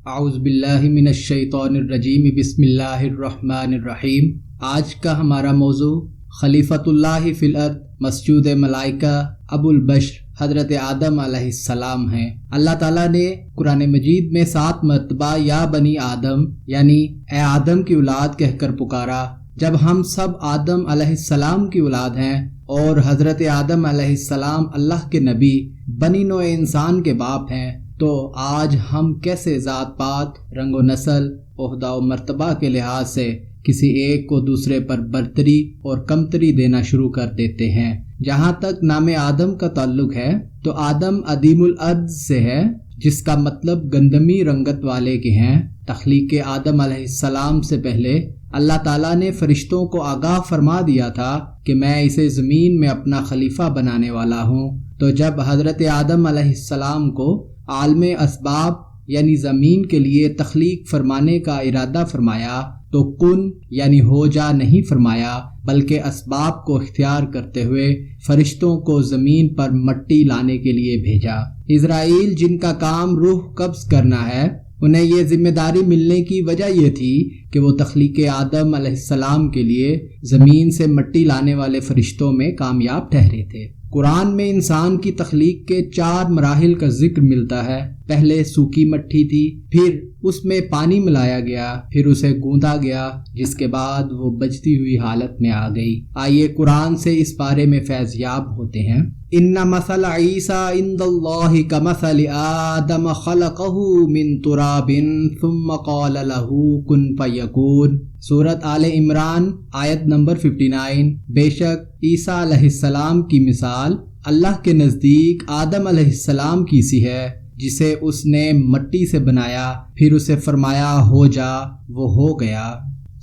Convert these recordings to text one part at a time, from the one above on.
اعوذ باللہ من الشیطان الرجیم بسم اللہ الرحمن الرحیم۔ آج کا ہمارا موضوع خلیفۃ اللہ فی الارض مسجود ملائکہ ابو البشر حضرت آدم علیہ السلام ہیں۔ اللہ تعالیٰ نے قرآن مجید میں 7 مرتبہ یا بنی آدم یعنی اے آدم کی اولاد کہہ کر پکارا۔ جب ہم سب آدم علیہ السلام کی اولاد ہیں اور حضرت آدم علیہ السلام اللہ کے نبی بنی نوع انسان کے باپ ہیں، تو آج ہم کیسے ذات پات، رنگ و نسل، عہدہ و مرتبہ کے لحاظ سے کسی ایک کو دوسرے پر برتری اور کمتری دینا شروع کر دیتے ہیں۔ جہاں تک نام آدم کا تعلق ہے تو آدم ادیم الارض سے ہے، جس کا مطلب گندمی رنگت والے کے ہیں۔ تخلیق آدم علیہ السلام سے پہلے اللہ تعالیٰ نے فرشتوں کو آگاہ فرما دیا تھا کہ میں اسے زمین میں اپنا خلیفہ بنانے والا ہوں۔ تو جب حضرت آدم علیہ السلام کو عالم اسباب یعنی زمین کے لیے تخلیق فرمانے کا ارادہ فرمایا تو کن یعنی ہو جا نہیں فرمایا، بلکہ اسباب کو اختیار کرتے ہوئے فرشتوں کو زمین پر مٹی لانے کے لیے بھیجا۔ اسرائیل جن کا کام روح قبض کرنا ہے، انہیں یہ ذمہ داری ملنے کی وجہ یہ تھی کہ وہ تخلیق آدم علیہ السلام کے لیے زمین سے مٹی لانے والے فرشتوں میں کامیاب ٹھہرے تھے۔ قرآن میں انسان کی تخلیق کے 4 مراحل کا ذکر ملتا ہے۔ پہلے سوکھی مٹی تھی، پھر اس میں پانی ملایا گیا، پھر اسے گوندا گیا، جس کے بعد وہ بجتی ہوئی حالت میں آ گئی۔ آئیے قرآن سے اس بارے میں فیض یاب ہوتے ہیں۔ ان مثل عیسیٰ عند اللہ کمثل آدم خلقہ من تراب ثم قال له کن فیکون۔ سورۃ آل عمران آیت نمبر 59۔ بے شک عیسیٰ علیہ السلام کی مثال اللہ کے نزدیک آدم علیہ السلام کی سی ہے، جسے اس نے مٹی سے بنایا، پھر اسے فرمایا ہو جا، وہ ہو گیا۔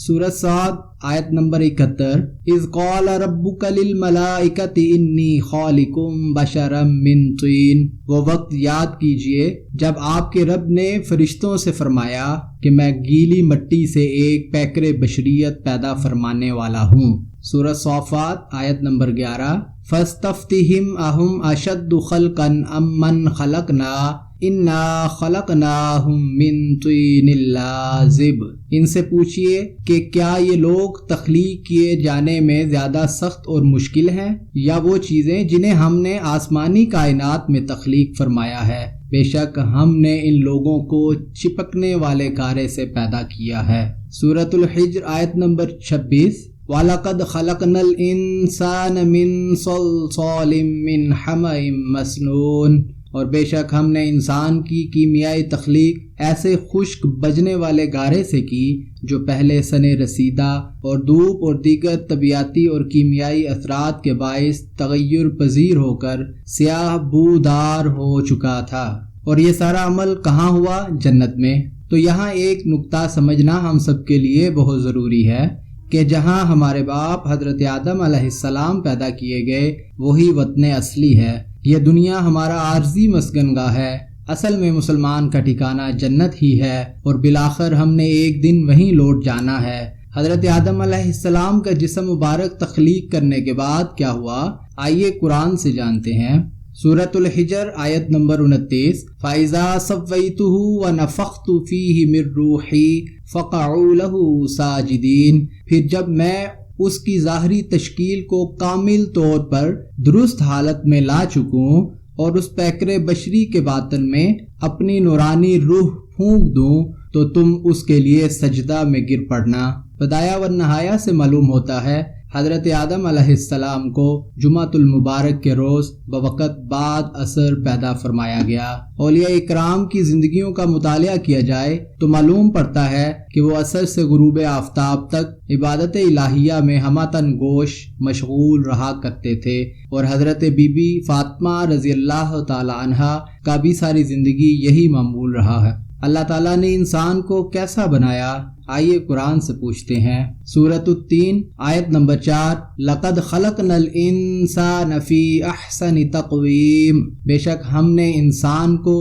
سورۃ صاد آیت نمبر 71۔ اذ قال ربک للملائکۃ انی خالق بشرا من طین۔ وہ وقت یاد کیجئے جب آپ کے رب نے فرشتوں سے فرمایا کہ میں گیلی مٹی سے ایک پیکر بشریت پیدا فرمانے والا ہوں۔ سورۃ صافات آیت نمبر 11۔ فاستفتہم اہم اشد خلقا ام من خلقنا انا خلقناہم من طین لازب۔ ان سے پوچھئے کہ کیا یہ لوگ تخلیق کیے جانے میں زیادہ سخت اور مشکل ہیں یا وہ چیزیں جنہیں ہم نے آسمانی کائنات میں تخلیق فرمایا ہے؟ بے شک ہم نے ان لوگوں کو چپکنے والے کارے سے پیدا کیا ہے۔ سورۃ الحجر آیت نمبر 26۔ وَلَقَدْ خَلَقْنَا الْإِنسَانَ مِنْ صَلْصَالٍ مِّنْ حَمَإٍ مَّسْنُونٍ۔ اور بے شک ہم نے انسان کی کیمیائی تخلیق ایسے خشک بجنے والے گارے سے کی جو پہلے سن رسیدہ اور دھوپ اور دیگر طبیعتی اور کیمیائی اثرات کے باعث تغیر پذیر ہو کر سیاہ بودار ہو چکا تھا۔ اور یہ سارا عمل کہاں ہوا؟ جنت میں۔ تو یہاں ایک نقطہ سمجھنا ہم سب کے لیے بہت ضروری ہے کہ جہاں ہمارے باپ حضرت آدم علیہ السلام پیدا کیے گئے وہی وطن اصلی ہے۔ یہ دنیا ہمارا عارضی مسکن گاہ ہے، اصل میں مسلمان کا ٹھکانہ جنت ہی ہے، اور بالآخر ہم نے ایک دن وہیں لوٹ جانا ہے۔ حضرت آدم علیہ السلام کا جسم مبارک تخلیق کرنے کے بعد کیا ہوا؟ آئیے قرآن سے جانتے ہیں۔ سورۃ الحجر آیت نمبر 29۔ فَإِذَا سَوَّيْتُهُ وَنَفَخْتُ فِيهِ مِن رُّوحِي فَقَعُوا لَهُ سَاجِدِينَ۔ پھر جب میں اس کی ظاہری تشکیل کو کامل طور پر درست حالت میں لا چکوں اور اس پیکر بشری کے باطن میں اپنی نورانی روح پھونک دوں تو تم اس کے لیے سجدہ میں گر پڑنا۔ بدایہ و نہایہ سے معلوم ہوتا ہے حضرت آدم علیہ السلام کو جمعۃ المبارک کے روز بوقت بعد عصر پیدا فرمایا گیا۔ اولیاء اکرام کی زندگیوں کا مطالعہ کیا جائے تو معلوم پڑتا ہے کہ وہ عصر سے غروب آفتاب تک عبادت الہیہ میں ہمتاً گوش مشغول رہا کرتے تھے، اور حضرت بی بی فاطمہ رضی اللہ تعالی عنہا کا بھی ساری زندگی یہی معمول رہا ہے۔ اللہ تعالیٰ نے انسان کو کیسا بنایا؟ آئیے قرآن سے پوچھتے ہیں۔ سورۃ التین آیت نمبر 4۔ لَقَدْ خَلَقْنَا الْإِنسَانَ فِي أَحْسَنِ تَقْوِيمٍ۔ بے شک ہم نے انسان کو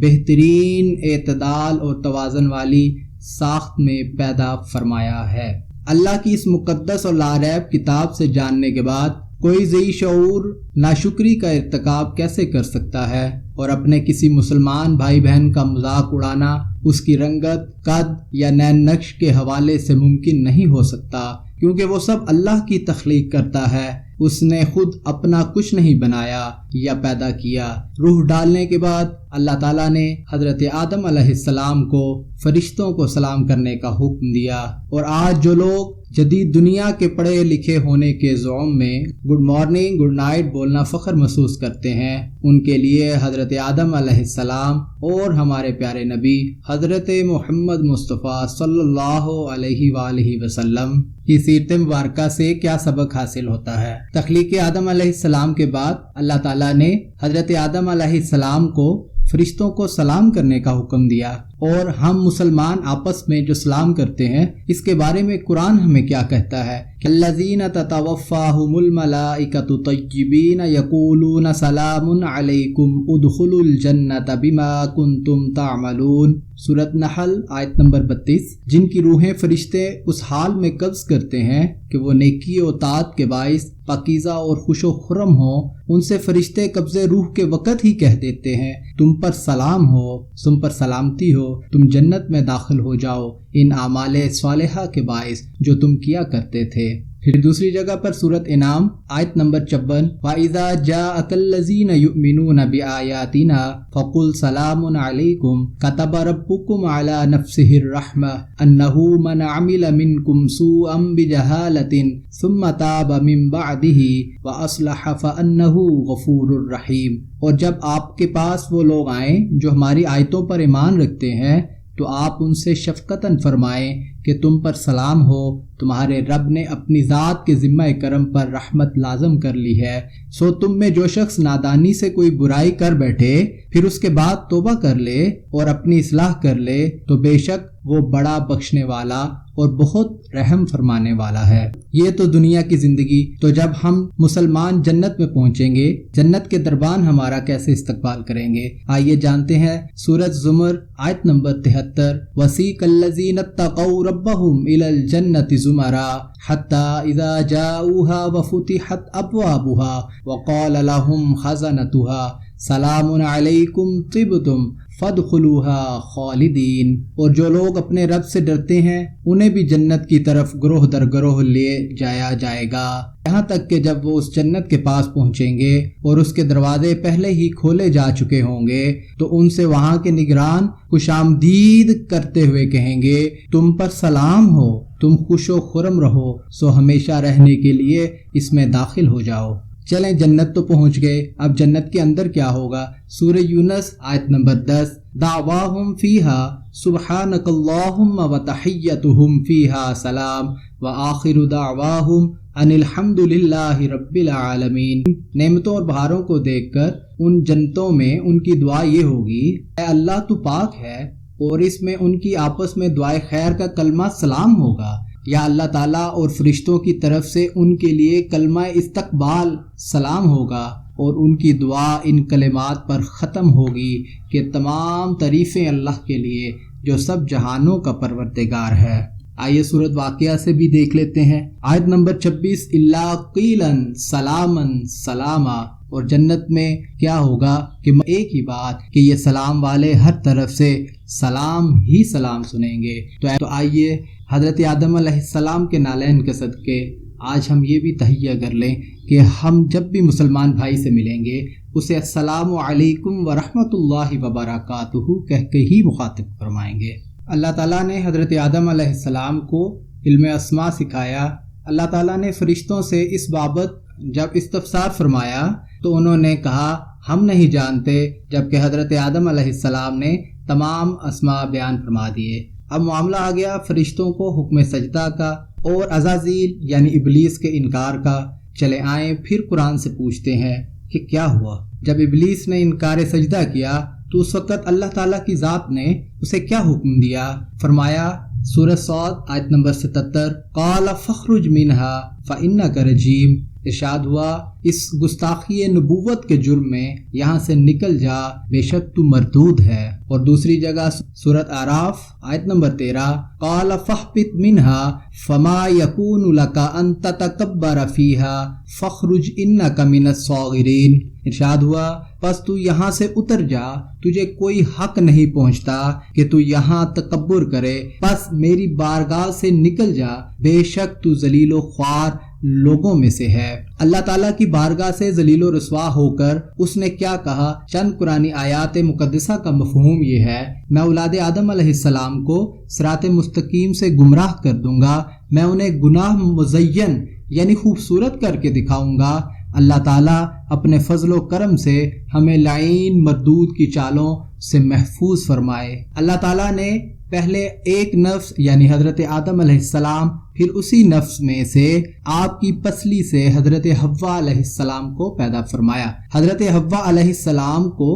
بہترین اعتدال اور توازن والی ساخت میں پیدا فرمایا ہے۔ اللہ کی اس مقدس اور لاریب کتاب سے جاننے کے بعد کوئی ذی شعور ناشکری کا ارتکاب کیسے کر سکتا ہے؟ اور اپنے کسی مسلمان بھائی بہن کا مذاق اڑانا اس کی رنگت، قد یا نین نقش کے حوالے سے ممکن نہیں ہو سکتا، کیونکہ وہ سب اللہ کی تخلیق کرتا ہے۔ اس نے خود اپنا کچھ نہیں بنایا یا پیدا کیا۔ روح ڈالنے کے بعد اللہ تعالیٰ نے حضرت آدم علیہ السلام کو فرشتوں کو سلام کرنے کا حکم دیا، اور آج جو لوگ جدید دنیا کے پڑھے لکھے ہونے کے زعم میں گڈ مارننگ گڈ نائٹ بولنا فخر محسوس کرتے ہیں، ان کے لیے حضرت آدم علیہ السلام اور ہمارے پیارے نبی حضرت محمد مصطفیٰ صلی اللہ علیہ وآلہ وسلم کی سیرت مبارکہ سے کیا سبق حاصل ہوتا ہے۔ تخلیق آدم علیہ السلام کے بعد اللہ تعالیٰ نے حضرت آدم علیہ السلام کو فرشتوں کو سلام کرنے کا حکم دیا، اور ہم مسلمان آپس میں جو سلام کرتے ہیں اس کے بارے میں قرآن ہمیں کیا کہتا ہے کہ الذین تتوفاہم الملائکۃ طیبین یقولون سلام علیکم ادخلوا الجنۃ بما کنتم تعملون، سورۃ نحل آیت نمبر 32۔ جن کی روحیں فرشتے اس حال میں قبض کرتے ہیں کہ وہ نیکی و طاعت کے باعث پاکیزہ اور خوش و خرم ہوں، ان سے فرشتے قبض روح کے وقت ہی کہہ دیتے ہیں تم پر سلام ہو، تم پر سلامتی ہو، تم جنت میں داخل ہو جاؤ ان اعمال صالحہ کے باعث جو تم کیا کرتے تھے۔ پھر دوسری جگہ پر سورۃ انعام آیت نمبر 54، وَإِذَا جَاءَكَ الَّذِينَ يُؤْمِنُونَ بِآيَاتِنَا فَقُلْ سَلَامٌ عَلَيْكُمْ كَتَبَ رَبُّكُمْ عَلَى نَفْسِهِ الرَّحْمَةَ أَنَّهُ مَنْ عَمِلَ مِنْكُمْ سُوءًا بِجَهَالَةٍ ثُمَّ تَابَ مِنْ بَعْدِهِ وَأَصْلَحَ فَأَنَّهُ غَفُورٌ رَحِيمٌ۔ اور جب آپ کے پاس وہ لوگ آئیں جو ہماری آیتوں پر ایمان رکھتے ہیں تو آپ ان سے شفقتاً فرمائیں کہ تم پر سلام ہو، تمہارے رب نے اپنی ذات کے ذمہ کرم پر رحمت لازم کر لی ہے، سو تم میں جو شخص نادانی سے کوئی برائی کر بیٹھے پھر اس کے بعد توبہ کر لے اور اپنی اصلاح کر لے تو بے شک وہ بڑا بخشنے والا اور بہت رحم فرمانے والا ہے۔ یہ تو دنیا کی زندگی، تو جب ہم مسلمان جنت میں پہنچیں گے جنت کے دربان ہمارا کیسے استقبال کریں گے؟ آئیے جانتے ہیں۔ سورۃ زمر آیت نمبر 73، وَسِیقَ الَّذِینَ اتَّقَوْا رَبَّهُمْ إِلَى الْجَنَّةِ زُمَرًا حَتَّى إِذَا جَاءُوهَا وَفُتِحَتْ أَبْوَابُهَا وَقَالَ لَهُمْ خَزَنَتُهَا سلام علیکم طبتم فادخلوها خالدین۔ اور جو لوگ اپنے رب سے ڈرتے ہیں انہیں بھی جنت کی طرف گروہ در گروہ لے جایا جائے گا، یہاں تک کہ جب وہ اس جنت کے پاس پہنچیں گے اور اس کے دروازے پہلے ہی کھولے جا چکے ہوں گے تو ان سے وہاں کے نگران خوش آمدید کرتے ہوئے کہیں گے تم پر سلام ہو، تم خوش و خرم رہو، سو ہمیشہ رہنے کے لیے اس میں داخل ہو جاؤ۔ چلیں جنت تو پہنچ گئے، اب جنت کے اندر کیا ہوگا؟ سورہ یونس آیت نمبر 10، دعواہم فیہا سبحانک اللہم وتحیتہم فیہا سلام وآخر دعواہم ان الحمد للہ رب العالمین۔ نعمتوں اور بہاروں کو دیکھ کر ان جنتوں میں ان کی دعا یہ ہوگی اے اللہ تو پاک ہے، اور اس میں ان کی آپس میں دعائے خیر کا کلمہ سلام ہوگا، یا اللہ تعالیٰ اور فرشتوں کی طرف سے ان کے لیے کلمہ استقبال سلام ہوگا، اور ان کی دعا ان کلمات پر ختم ہوگی کہ تمام تعریفیں اللہ کے لیے جو سب جہانوں کا پروردگار ہے۔ آئیے سورۃ واقعہ سے بھی دیکھ لیتے ہیں۔ آیت نمبر 26، الا قیلا سلاما سلاما۔ اور جنت میں کیا ہوگا کہ ایک ہی بات کہ یہ سلام والے ہر طرف سے سلام ہی سلام سنیں گے۔ تو آئیے حضرت آدم علیہ السلام کے نالین کے صدقے آج ہم یہ بھی تہیہ کر لیں کہ ہم جب بھی مسلمان بھائی سے ملیں گے اسے السلام علیکم ورحمۃ اللہ وبرکاتہ کہہ کے ہی مخاطب فرمائیں گے۔ اللہ تعالیٰ نے حضرت آدم علیہ السلام کو علم اسماء سکھایا۔ اللہ تعالیٰ نے فرشتوں سے اس بابت جب استفسار فرمایا تو انہوں نے کہا ہم نہیں جانتے، جبکہ حضرت آدم علیہ السلام نے تمام اسماء بیان فرما دیے۔ اب معاملہ آ گیا فرشتوں کو حکم سجدہ کا اور عزازیل یعنی ابلیس کے انکار کا۔ چلے آئیں پھر قرآن سے پوچھتے ہیں کہ کیا ہوا؟ جب ابلیس نے انکار سجدہ کیا تو اس وقت اللہ تعالیٰ کی ذات نے اسے کیا حکم دیا؟ فرمایا سورہ صاد آیت نمبر 77، قال فخرج منہا فإنک رجیم۔ ارشاد ہوا اس گستاخی نبوت کے جرم میں یہاں سے نکل جا، بے شک تو مردود ہے۔ اور دوسری جگہ سورۃ اعراف آیت نمبر 13 قال فاہبط منها فما يكون لك ان تتكبر فيها فاخرج انك من الصاغرین۔ ارشاد ہوا پس تو یہاں سے اتر جا، تجھے کوئی حق نہیں پہنچتا کہ تو یہاں تکبر کرے، پس میری بارگاہ سے نکل جا، بے شک تو ذلیل و خوار لوگوں میں سے ہے۔ اللہ تعالیٰ کی بارگاہ سے ذلیل و رسوا ہو کر اس نے کیا کہا؟ چند قرآنی آیات مقدسہ کا مفہوم یہ ہے، میں اولاد آدم علیہ السلام کو صراط مستقیم سے گمراہ کر دوں گا، میں انہیں گناہ مزین یعنی خوبصورت کر کے دکھاؤں گا۔ اللہ تعالیٰ اپنے فضل و کرم سے ہمیں لعین مردود کی چالوں سے محفوظ فرمائے۔ اللہ تعالیٰ نے پہلے ایک نفس یعنی حضرت آدم علیہ السلام، پھر اسی نفس میں سے آپ کی پسلی سے حضرت حوا علیہ السلام کو پیدا فرمایا۔ حضرت حوا علیہ السلام کو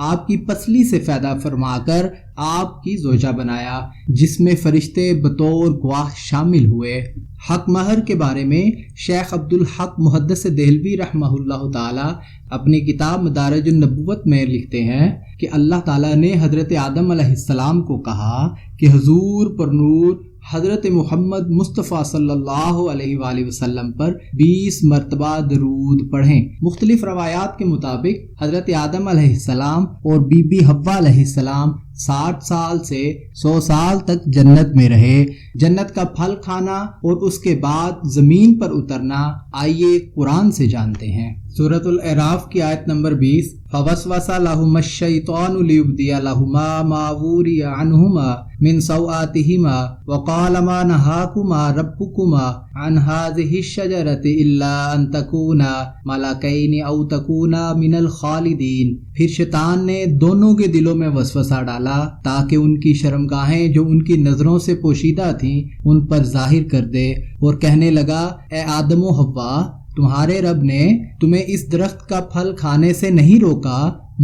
آپ کی پسلی سے پیدا فرما کر آپ کی زوجہ بنایا، جس میں فرشتے بطور گواہ شامل ہوئے۔ حق مہر کے بارے میں شیخ عبدالحق محدث دہلوی رحمہ اللہ تعالی اپنی کتاب مدارج النبوت میں لکھتے ہیں کہ اللہ تعالیٰ نے حضرت آدم علیہ السلام کو کہا کہ حضور پر نور حضرت محمد مصطفیٰ صلی اللہ علیہ وآلہ وسلم پر 20 مرتبہ درود پڑھیں۔ مختلف روایات کے مطابق حضرت آدم علیہ السلام اور بی بی حوا علیہ السلام 60 سال سے 100 سال تک جنت میں رہے۔ جنت کا پھل کھانا اور اس کے بعد زمین پر اترنا آئیے قرآن سے جانتے ہیں۔ سورۃ الاعراف کی آیت نمبر 20 فوسوس لهما الشیطان لیبدی لهما ما وري عنهما من سوآتهما وقال ما نهاكما ربكما عن هذه الشجرة الا ان تكونا ملکین او تکونا من الخالدین۔ پھر شیطان نے دونوں کے دلوں میں وسوسہ ڈالا تاکہ ان کی شرمگاہیں جو ان کی نظروں سے پوشیدہ تھیں ان پر ظاہر کر دے، اور کہنے لگا اے آدم و حوا، تمہارے رب نے تمہیں اس درخت کا پھل کھانے سے نہیں روکا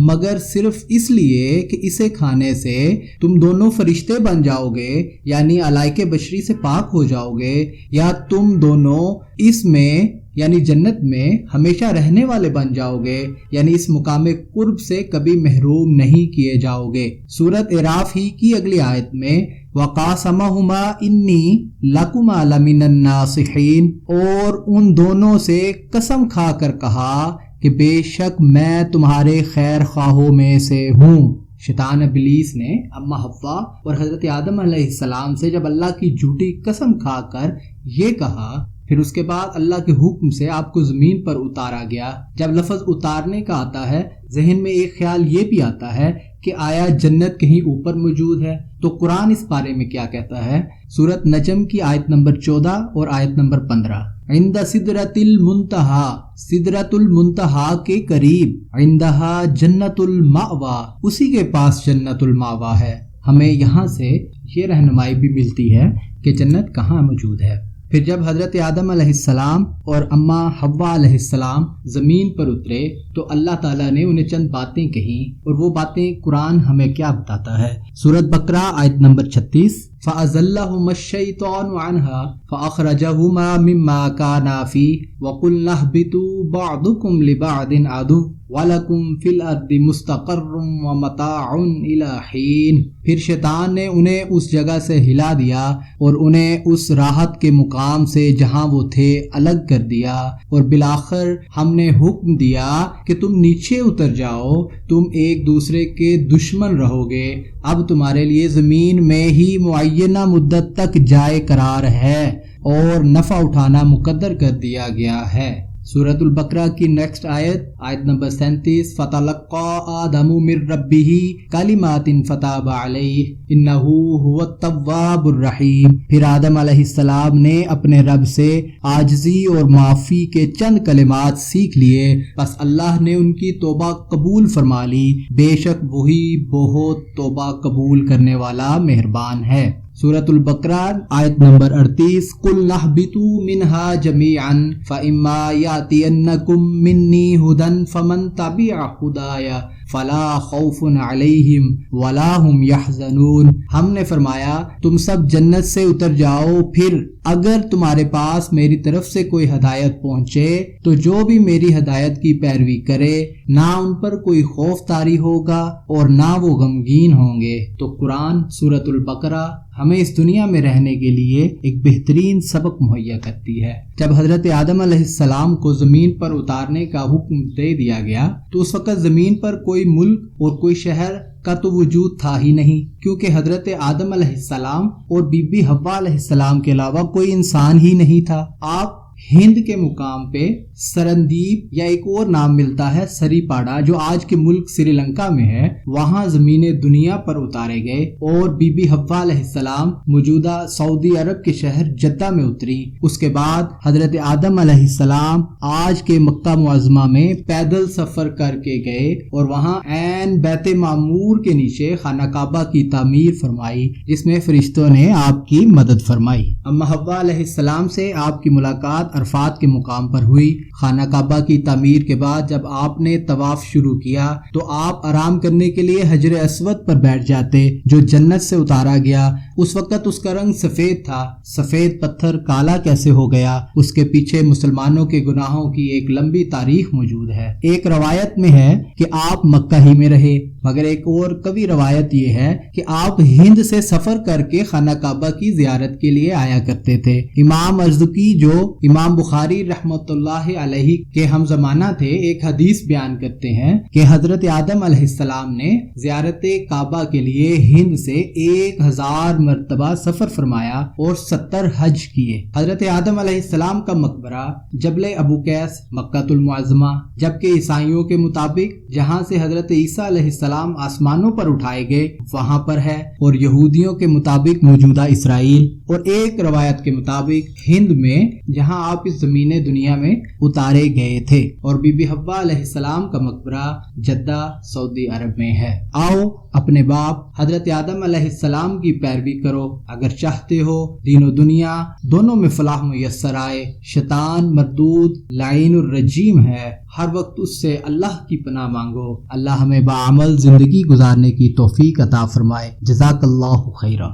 مگر صرف اس لیے کہ اسے کھانے سے تم دونوں فرشتے بن جاؤ گے، یعنی علائق بشری سے پاک ہو جاؤ گے، یا تم دونوں اس میں یعنی جنت میں ہمیشہ رہنے والے بن جاؤ گے، یعنی اس مقام قرب سے کبھی محروم نہیں کیے جاؤ گے۔ سورۃ اعراف ہی کی اگلی آیت میں وَقَاسَمَهُمَا إِنِّي لَكُمَا لَمِنَ النَّاصِحِينَ، اور ان دونوں سے قسم کھا کر کہا کہ بے شک میں تمہارے خیر خواہوں میں سے ہوں۔ شیطان ابلیس نے اما حوا اور حضرت آدم علیہ السلام سے جب اللہ کی جھوٹی قسم کھا کر یہ کہا، پھر اس کے بعد اللہ کے حکم سے آپ کو زمین پر اتارا گیا۔ جب لفظ اتارنے کا آتا ہے ذہن میں ایک خیال یہ بھی آتا ہے کہ آیا جنت کہیں اوپر موجود ہے؟ تو قرآن اس بارے میں کیا کہتا ہے؟ سورۃ نجم کی آیت نمبر 14 اور آیت نمبر 15 عند سدرۃ المنتہا، سدرۃ المنتہا کے قریب، عندہا جنت المأوا، اسی کے پاس جنت المأوا ہے۔ ہمیں یہاں سے یہ رہنمائی بھی ملتی ہے کہ جنت کہاں موجود ہے۔ پھر جب حضرت آدم علیہ السلام اور اما حوا علیہ السلام زمین پر اترے تو اللہ تعالیٰ نے انہیں چند باتیں کہیں، اور وہ باتیں قرآن ہمیں کیا بتاتا ہے؟ سورۃ بقرہ آیت نمبر 36 فَأَزَلَّهُمَا الشَّيْطَانُ عَنْهَا فَأَخْرَجَهُمَا مِمَّا كَانَا فِيهِ وَقُلْنَا اهْبِطُوا بَعْضُكُمْ لِبَعْضٍ عَدُوٌّ وَلَكُمْ فِي الْأَرْضِ مُسْتَقَرٌّ وَمَتَاعٌ إِلَىٰ حِينٍ۔ پھر شیطان نے انہیں اس جگہ سے ہلا دیا اور انہیں اس راحت کے مقام سے جہاں وہ تھے الگ کر دیا، اور بالآخر ہم نے حکم دیا کہ تم نیچے اتر جاؤ، تم ایک دوسرے کے دشمن رہو گے، اب تمہارے لیے زمین میں ہی معینہ مدت تک جائے قرار ہے اور نفع اٹھانا مقدر کر دیا گیا ہے۔ سورۃ البقرہ کی نیکسٹ آیت نمبر 37 فَتَلَقَّىٰ آدَمُ مِن رَبِّهِ كَلِمَاتٍ فَتَابَ عَلَيْهِ إِنَّهُ هُوَ التَّوَّابُ الرَّحِيمُ۔ پھر آدم علیہ السلام نے اپنے رب سے عاجزی اور معافی کے چند کلمات سیکھ لیے، پس اللہ نے ان کی توبہ قبول فرما لی، بے شک وہی بہت توبہ قبول کرنے والا مہربان ہے۔ سورۃ البقرہ آیت نمبر 38 قُلْنَا اهْبِطُوا مِنْهَا جَمِيعًا فَإِمَّا يَأْتِيَنَّكُم مِّنِّي هُدًى فَمَن تَبِعَ هُدَايَ فلا خوف علیہم ولا هم یحزنون، ہم نے فرمایا تم سب جنت سے اتر جاؤ، پھر اگر تمہارے پاس میری طرف سے کوئی ہدایت پہنچے تو جو بھی میری ہدایت کی پیروی کرے نہ ان پر کوئی خوف طاری ہوگا اور نہ وہ غمگین ہوں گے۔ تو قرآن سورۃ البقرہ ہمیں اس دنیا میں رہنے کے لیے ایک بہترین سبق مہیا کرتی ہے۔ جب حضرت آدم علیہ السلام کو زمین پر اتارنے کا حکم دے دیا گیا تو اس وقت زمین پر کوئی ملک اور کوئی شہر کا تو وجود تھا ہی نہیں، کیونکہ حضرت آدم علیہ السلام اور بی بی حوا علیہ السلام کے علاوہ کوئی انسان ہی نہیں تھا۔ آپ ہند کے مقام پہ سرندیپ یا ایک اور نام ملتا ہے سری پاڑا، جو آج کے ملک سری لنکا میں ہے، وہاں زمین دنیا پر اتارے گئے اور بی بی حوا علیہ السلام موجودہ سعودی عرب کے شہر جدہ میں اتری۔ اس کے بعد حضرت آدم علیہ السلام آج کے مکہ معظمہ میں پیدل سفر کر کے گئے اور وہاں عین بیت معمور کے نیچے خانہ کعبہ کی تعمیر فرمائی، جس میں فرشتوں نے آپ کی مدد فرمائی۔ اما حوا علیہ السلام سے آپ کی ملاقات عرفات کے مقام پر ہوئی۔ خانہ کعبہ کی تعمیر کے بعد جب آپ نے طواف شروع کیا تو آپ آرام کرنے کے لیے حجر اسود پر بیٹھ جاتے جو جنت سے اتارا گیا۔ اس وقت اس کا رنگ سفید تھا، سفید پتھر کالا کیسے ہو گیا؟ اس کے پیچھے مسلمانوں کے گناہوں کی ایک لمبی تاریخ موجود ہے۔ ایک روایت میں ہے کہ آپ مکہ ہی میں رہے، مگر ایک اور قوی روایت یہ ہے کہ آپ ہند سے سفر کر کے خانہ کعبہ کی زیارت کے لیے آیا کرتے تھے۔ امام ارزقی جو امام بخاری رحمۃ اللہ علیہ کے ہم زمانہ تھے، ایک حدیث بیان کرتے ہیں کہ حضرت آدم علیہ السلام نے زیارت کعبہ کے لیے ہند سے 1000 مرتبہ سفر فرمایا اور 70 حج کیے۔ حضرت آدم علیہ السلام کا مقبرہ جبل ابو قیس مکہ المعظمہ، جبکہ عیسائیوں کے مطابق جہاں سے حضرت عیسیٰ علیہ السلام آسمانوں پر اٹھائے گئے وہاں پر ہے، اور یہودیوں کے مطابق موجودہ اسرائیل، اور ایک روایت کے مطابق ہند میں جہاں آپ اس زمین دنیا میں اتارے گئے تھے، اور بی بی حوا علیہ السلام کا مقبرہ جدہ سعودی عرب میں ہے۔ آؤ اپنے باپ حضرت آدم علیہ السلام کی پیروی کرو، اگر چاہتے ہو دین و دنیا دونوں میں فلاح میسر آئے۔ شیطان مردود لعین الرجیم ہے، ہر وقت اس سے اللہ کی پناہ مانگو۔ اللہ ہمیں بعمل زندگی گزارنے کی توفیق عطا فرمائے۔ جزاک اللہ خیرہ۔